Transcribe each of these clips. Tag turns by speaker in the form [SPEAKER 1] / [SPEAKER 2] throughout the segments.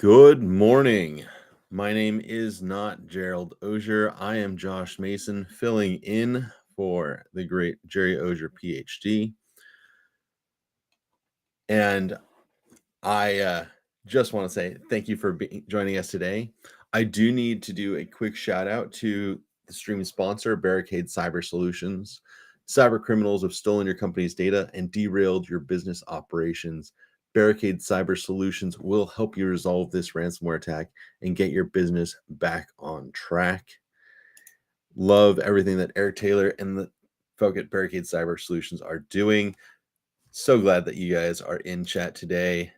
[SPEAKER 1] Good morning. My name is not Gerald Auger. I am Josh Mason, filling in for the great Jerry Auger, PhD. And I just want to say thank you for joining us today. I do need to do a quick shout out to the stream sponsor, Barricade Cyber Solutions. Cyber criminals have stolen your company's data and derailed your business operations. Barricade Cyber Solutions will help you resolve this ransomware attack and get your business back on track. Love everything that Eric Taylor and the folk at Barricade Cyber Solutions are doing. So glad that you guys are in chat today.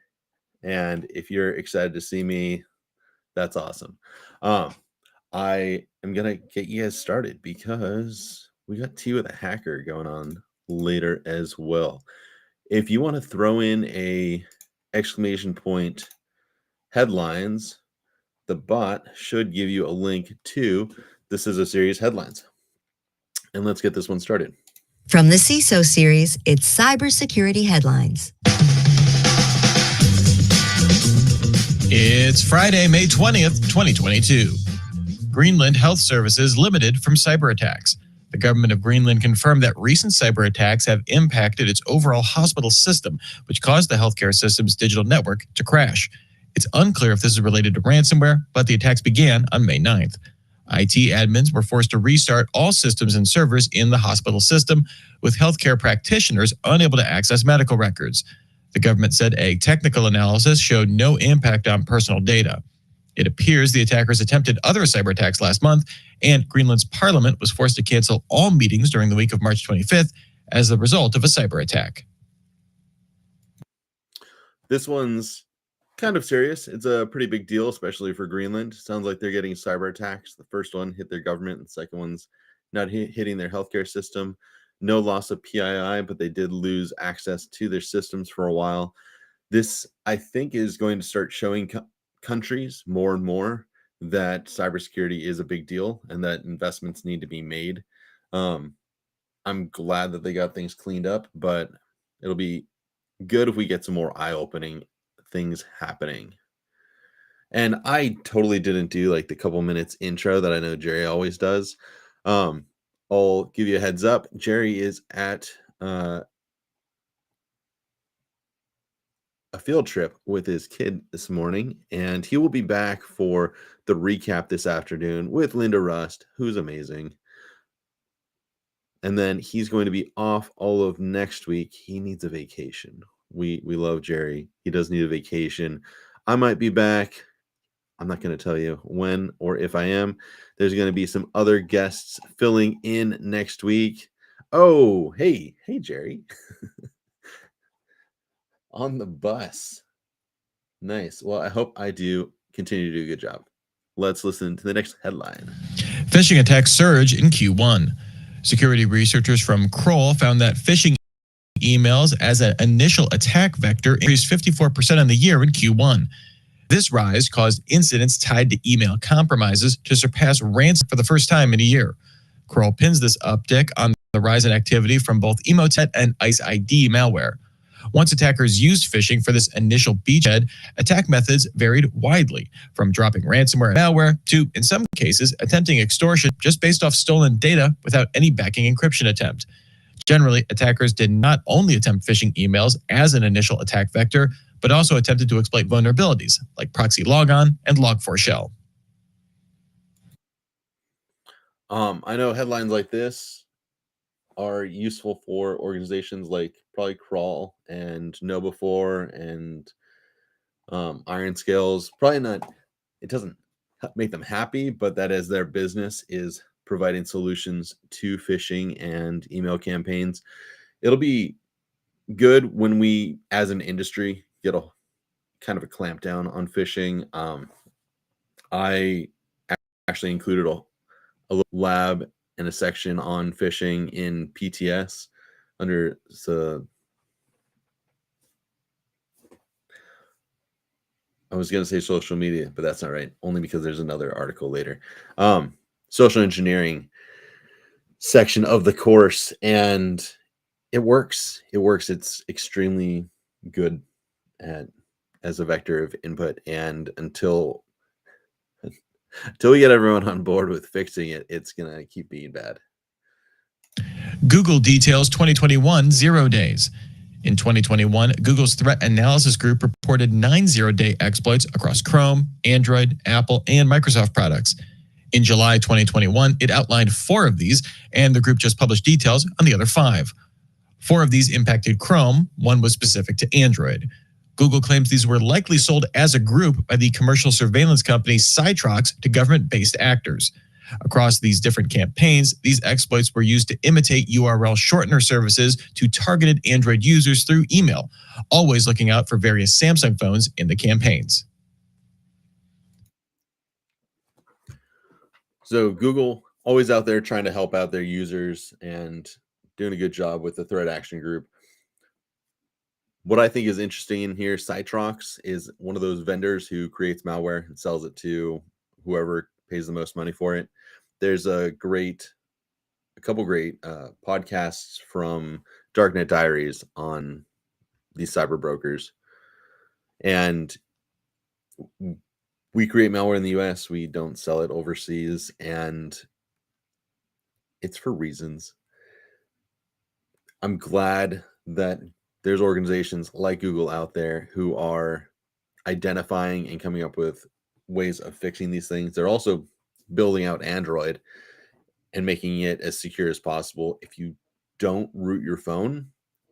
[SPEAKER 1] And if you're excited to see me, that's awesome. I am going to get you guys started because we got Tea with a Hacker going on later as well. If you want to throw in a exclamation point headlines, the bot should give you a link to This Is a Series headlines. And let's get this one started.
[SPEAKER 2] From the CISO series, it's cybersecurity headlines.
[SPEAKER 3] It's Friday, May 20th, 2022. Greenland Health Services limited from cyber attacks. The government of Greenland confirmed that recent cyber attacks have impacted its overall hospital system, which caused the healthcare system's digital network to crash. It's unclear if this is related to ransomware, but the attacks began on May 9th. IT admins were forced to restart all systems and servers in the hospital system, with healthcare practitioners unable to access medical records. The government said a technical analysis showed no impact on personal data. It appears the attackers attempted other cyber attacks last month, and Greenland's parliament was forced to cancel all meetings during the week of March 25th as the result of a cyber attack.
[SPEAKER 1] This one's kind of serious. It's a pretty big deal, especially for Greenland. Sounds like they're getting cyber attacks. The first one hit their government, and the second one's not hitting their healthcare system. No loss of PII, but they did lose access to their systems for a while. This, I think, is going to start showing countries more and more that cybersecurity is a big deal and that investments need to be made. I'm glad that they got things cleaned up, but it'll be good if we get some more eye-opening things happening. And I totally didn't do like the couple minutes intro that I know Jerry always does. I'll give you a heads up. Jerry is at a field trip with his kid this morning, and he will be back for the recap this afternoon with Linda Rust, who's amazing. And then he's going to be off all of next week. He needs a vacation. We love Jerry. He does need a vacation. I might be back. I'm not going to tell you when or if I am. There's going to be some other guests filling in next week. Oh, hey, Jerry. On the bus. Nice. Well, I hope I do continue to do a good job. Let's listen to the next headline.
[SPEAKER 3] Phishing attacks surge in Q1. Security researchers from Kroll found that phishing emails as an initial attack vector increased 54% on the year in Q1. This rise caused incidents tied to email compromises to surpass ransom for the first time in a year. Kroll pins this uptick on the rise in activity from both Emotet and ICE ID malware. Once attackers used phishing for this initial beachhead, attack methods varied widely, from dropping ransomware and malware to, in some cases, attempting extortion just based off stolen data without any backing encryption attempt. Generally, attackers did not only attempt phishing emails as an initial attack vector, but also attempted to exploit vulnerabilities like proxy logon and log4shell.
[SPEAKER 1] I know headlines like this are useful for organizations like probably Crawl and KnowBe4 and Iron Scales. Probably not, it doesn't make them happy, but that as their business is providing solutions to phishing and email campaigns. It'll be good when we, as an industry, get a kind of a clamp down on phishing. I actually included a little lab and a section on phishing in PTS under the, I was going to say social media, but that's not right. Only because there's another article later. Social engineering section of the course, and it works. It's extremely good at as a vector of input. And until we get everyone on board with fixing it, it's going to keep being bad.
[SPEAKER 3] Google details 2021 0 days. In 2021, Google's threat analysis group reported 9 zero-day exploits across Chrome, Android, Apple, and Microsoft products. In July 2021, it outlined 4 of these, and the group just published details on the other 5. 4 of these impacted Chrome, 1 was specific to Android. Google claims these were likely sold as a group by the commercial surveillance company Cytrox to government-based actors. Across these different campaigns, these exploits were used to imitate URL shortener services to targeted Android users through email, always looking out for various Samsung phones in the campaigns.
[SPEAKER 1] So Google always out there trying to help out their users and doing a good job with the threat action group. What I think is interesting in here, Cytrox is one of those vendors who creates malware and sells it to whoever pays the most money for it. There's a couple great podcasts from Darknet Diaries on these cyber brokers. And we create malware in the US, we don't sell it overseas, and it's for reasons. I'm glad that there's organizations like Google out there who are identifying and coming up with ways of fixing these things. They're also building out Android and making it as secure as possible. If you don't root your phone,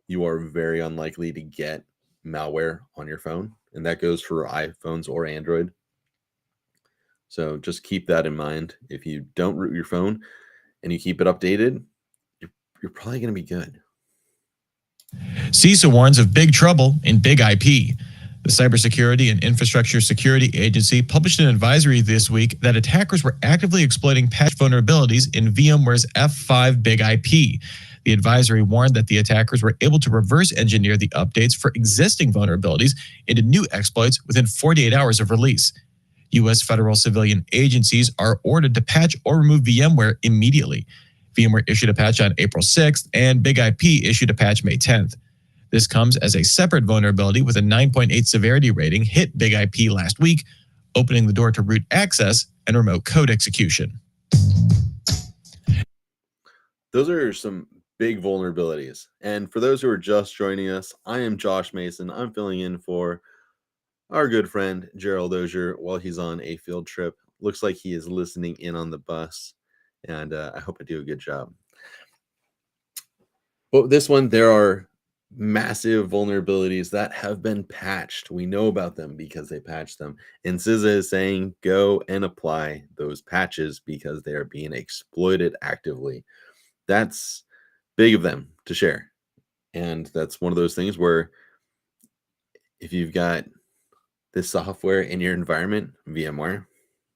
[SPEAKER 1] you are very unlikely to get malware on your phone. And that goes for iPhones or Android. So just keep that in mind. If you don't root your phone and you keep it updated, you're probably going to be good.
[SPEAKER 3] CISA warns of big trouble in BigIP. The Cybersecurity and Infrastructure Security Agency published an advisory this week that attackers were actively exploiting patch vulnerabilities in VMware's F5 BigIP. The advisory warned that the attackers were able to reverse engineer the updates for existing vulnerabilities into new exploits within 48 hours of release. U.S. federal civilian agencies are ordered to patch or remove VMware immediately. VMware issued a patch on April 6th, and BigIP issued a patch May 10th. This comes as a separate vulnerability with a 9.8 severity rating hit BigIP last week, opening the door to root access and remote code execution.
[SPEAKER 1] Those are some big vulnerabilities. And for those who are just joining us, I am Josh Mason. I'm filling in for our good friend Gerald Auger while he's on a field trip. Looks like he is listening in on the bus, and I hope I do a good job. But this one, there are massive vulnerabilities that have been patched. We know about them because they patched them. And CISA is saying go and apply those patches because they are being exploited actively. That's big of them to share. And that's one of those things where if you've got this software in your environment, VMware,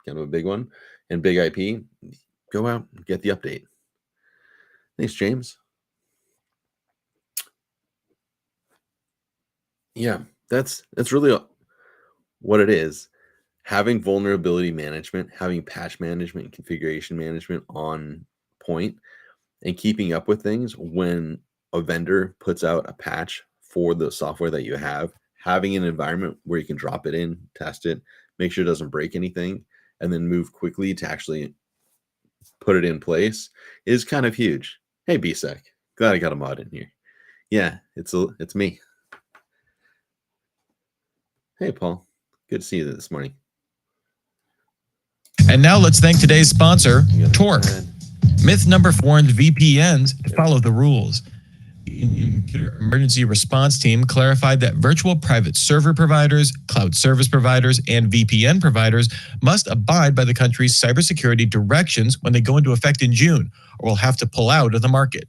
[SPEAKER 1] kind of a big one, and BigIP, go out and get the update. Thanks, James. Yeah, that's really what it is. Having vulnerability management, having patch management and configuration management on point, and keeping up with things when a vendor puts out a patch for the software that you have, having an environment where you can drop it in, test it, make sure it doesn't break anything, and then move quickly to actually put it in place is kind of huge. Hey, BSEC, glad I got a mod in here. Yeah, it's me. Hey, Paul. Good to see you this morning.
[SPEAKER 3] And now let's thank today's sponsor, Torque. Myth number 4 warned VPNs to follow the rules. The Emergency Response Team clarified that virtual private server providers, cloud service providers, and VPN providers must abide by the country's cybersecurity directions when they go into effect in June, or will have to pull out of the market.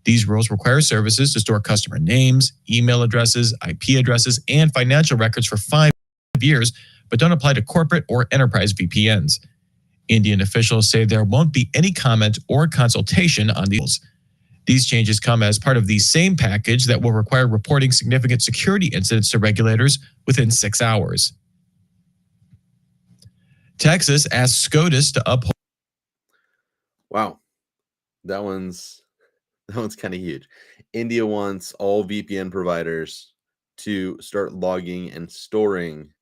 [SPEAKER 3] These rules require services to store customer names, email addresses, IP addresses, and financial records for 5 years, but don't apply to corporate or enterprise VPNs. Indian officials say there won't be any comment or consultation on these rules. These changes come as part of the same package that will require reporting significant security incidents to regulators within 6 hours. Texas asks SCOTUS to uphold.
[SPEAKER 1] Wow, that one's kind of huge. India wants all VPN providers to start logging and storing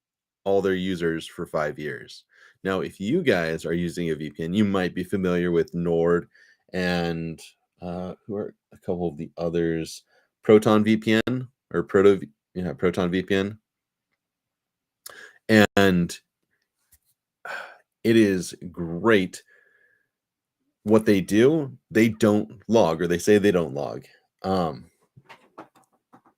[SPEAKER 1] all their users for 5 years. Now, if you guys are using a VPN, you might be familiar with Nord and who are a couple of the others, Proton VPN or Proton VPN. And it is great. What they do, they don't log, or they say they don't log.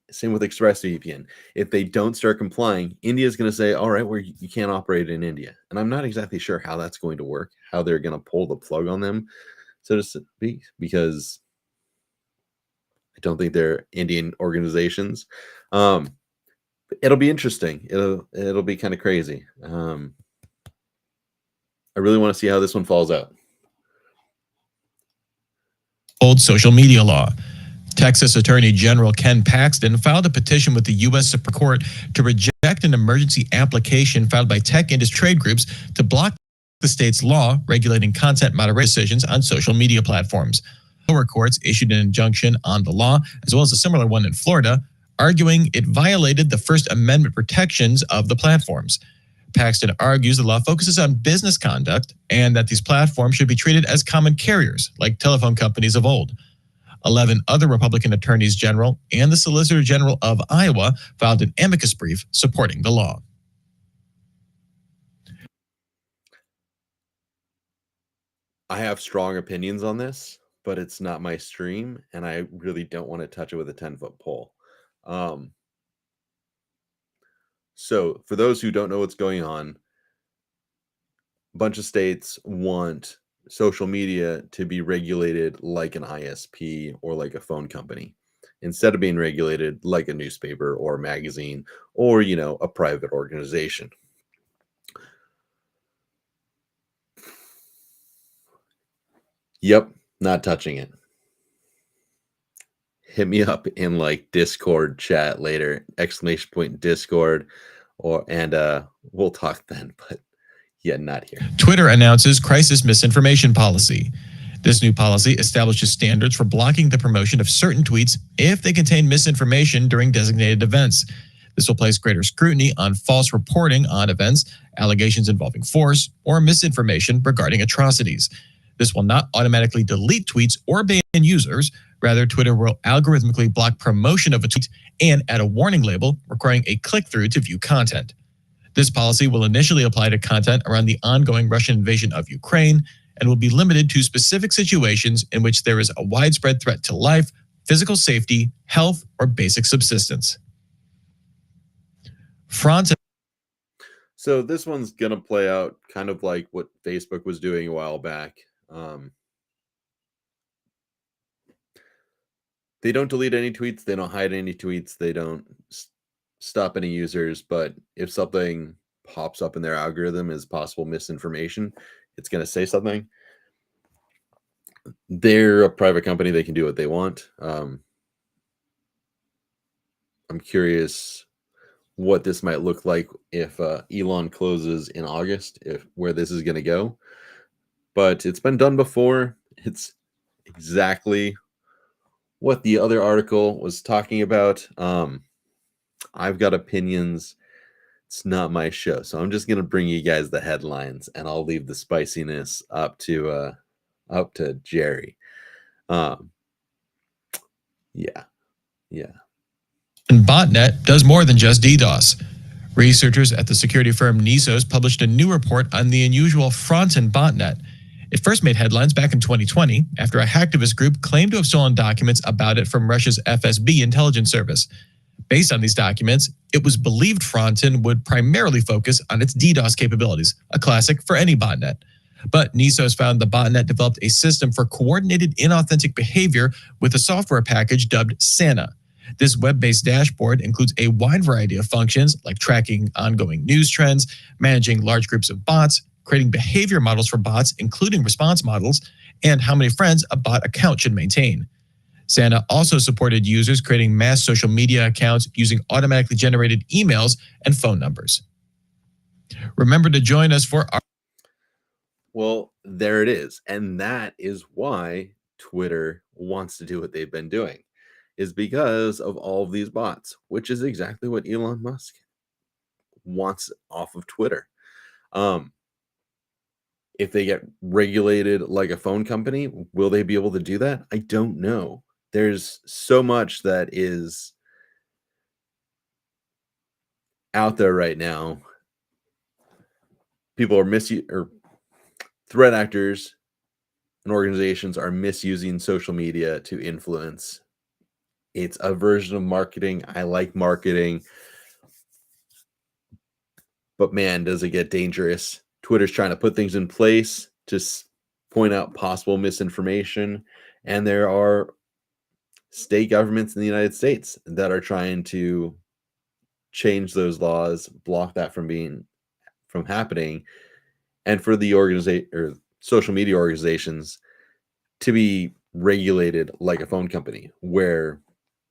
[SPEAKER 1] Same with ExpressVPN. If they don't start complying, India is going to say, all right, well, you can't operate in India. And I'm not exactly sure how that's going to work, how they're going to pull the plug on them, so to speak, because I don't think they're Indian organizations. It'll be interesting. It'll be kind of crazy. I really want to see how this one falls out.
[SPEAKER 3] Old social media law. Texas Attorney General Ken Paxton filed a petition with the U.S. Supreme Court to reject an emergency application filed by tech industry trade groups to block the state's law regulating content moderation decisions on social media platforms. Lower courts issued an injunction on the law, as well as a similar one in Florida, arguing it violated the First Amendment protections of the platforms. Paxton argues the law focuses on business conduct and that these platforms should be treated as common carriers, like telephone companies of old. 11 other Republican attorneys general and the Solicitor General of Iowa filed an amicus brief supporting the law.
[SPEAKER 1] I have strong opinions on this, but it's not my stream, and I really don't want to touch it with a 10-foot pole. So for those who don't know what's going on, a bunch of states want social media to be regulated like an ISP or like a phone company, instead of being regulated like a newspaper or a magazine or, a private organization. Yep, not touching it. Hit me up in like Discord chat later, !Discord, and we'll talk then, but yeah, not here.
[SPEAKER 3] Twitter announces crisis misinformation policy. This new policy establishes standards for blocking the promotion of certain tweets if they contain misinformation during designated events. This will place greater scrutiny on false reporting on events, allegations involving force, or misinformation regarding atrocities. This will not automatically delete tweets or ban users. Rather, Twitter will algorithmically block promotion of a tweet and add a warning label requiring a click-through to view content. This policy will initially apply to content around the ongoing Russian invasion of Ukraine and will be limited to specific situations in which there is a widespread threat to life, physical safety, health, or basic subsistence.
[SPEAKER 1] So this one's going to play out kind of like what Facebook was doing a while back. They don't delete any tweets. They don't hide any tweets. They don't stop any users. But if something pops up in their algorithm as possible misinformation, it's going to say something. They're a private company. They can do what they want. I'm curious what this might look like if Elon closes in August, where this is going to go. But it's been done before. It's exactly what the other article was talking about. I've got opinions. It's not my show, so I'm just going to bring you guys the headlines, and I'll leave the spiciness up to Jerry. Yeah.
[SPEAKER 3] And Botnet does more than just DDoS. Researchers at the security firm Nisos published a new report on the unusual front in Botnet. It first made headlines back in 2020 after a hacktivist group claimed to have stolen documents about it from Russia's FSB intelligence service. Based on these documents, it was believed Fronten would primarily focus on its DDoS capabilities, a classic for any botnet. But Nisos found the botnet developed a system for coordinated inauthentic behavior with a software package dubbed Santa. This web-based dashboard includes a wide variety of functions like tracking ongoing news trends, managing large groups of bots, creating behavior models for bots, including response models, and how many friends a bot account should maintain. Santa also supported users creating mass social media accounts using automatically generated emails and phone numbers. Remember to join us for our...
[SPEAKER 1] Well, there it is. And that is why Twitter wants to do what they've been doing. is because of all of these bots, which is exactly what Elon Musk wants off of Twitter. If they get regulated like a phone company, will they be able to do that? I don't know. There's so much that is out there right now. People are or threat actors and organizations are misusing social media to influence. It's a version of marketing. I like marketing, but man, does it get dangerous. Twitter's trying to put things in place to point out possible misinformation, and there are state governments in the United States that are trying to change those laws, block that from happening, and for the organization or social media organizations to be regulated like a phone company where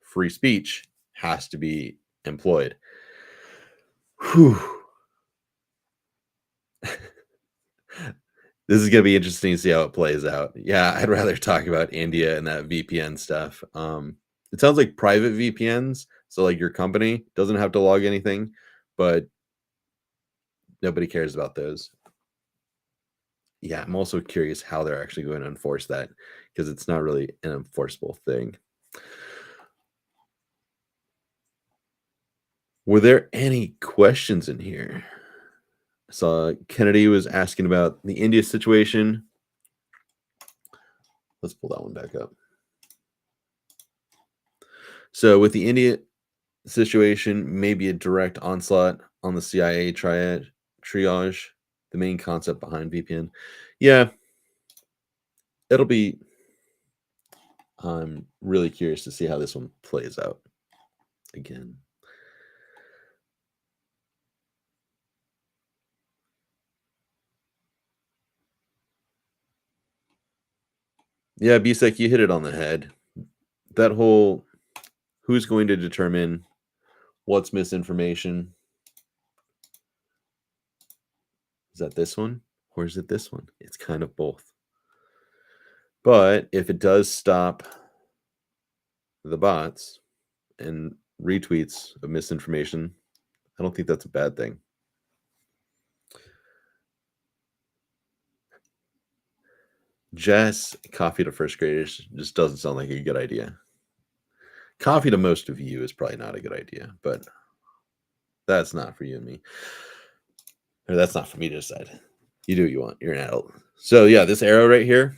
[SPEAKER 1] free speech has to be employed. Whew. This is going to be interesting to see how it plays out. Yeah, I'd rather talk about India and that VPN stuff. It sounds like private VPNs, so like your company doesn't have to log anything, but nobody cares about those. Yeah, I'm also curious how they're actually going to enforce that, because it's not really an enforceable thing. Were there any questions in here? I saw Kennedy was asking about the India situation. Let's pull that one back up. So with the India situation, maybe a direct onslaught on the CIA triage, the main concept behind VPN. Yeah, it'll be. I'm really curious to see how this one plays out again. Yeah, Bisek, you hit it on the head. That whole who's going to determine what's misinformation? Is that this one or is it this one? It's kind of both. But if it does stop the bots and retweets of misinformation, I don't think that's a bad thing. Jess, coffee to first graders just doesn't sound like a good idea. Coffee to most of you is probably not a good idea, but that's not for you and me. Or that's not for me to decide. You do what you want. You're an adult. So yeah, this arrow right here,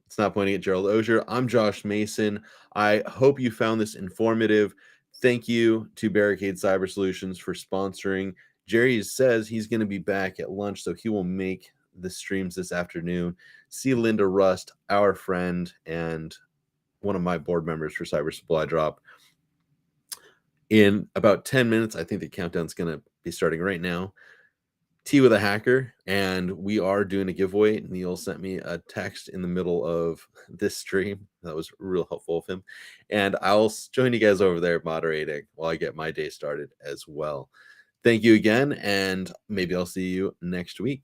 [SPEAKER 1] it's not pointing at Gerald Auger. I'm Josh Mason. I hope you found this informative. Thank you to Barricade Cyber Solutions for sponsoring. Jerry says he's going to be back at lunch, so he will make the streams this afternoon. See Linda Rust, our friend, and one of my board members for Cyber Supply Drop. In about 10 minutes, I think the countdown's going to be starting right now. Tea with a Hacker, and we are doing a giveaway. Neil sent me a text in the middle of this stream. That was real helpful of him. And I'll join you guys over there moderating while I get my day started as well. Thank you again, and maybe I'll see you next week.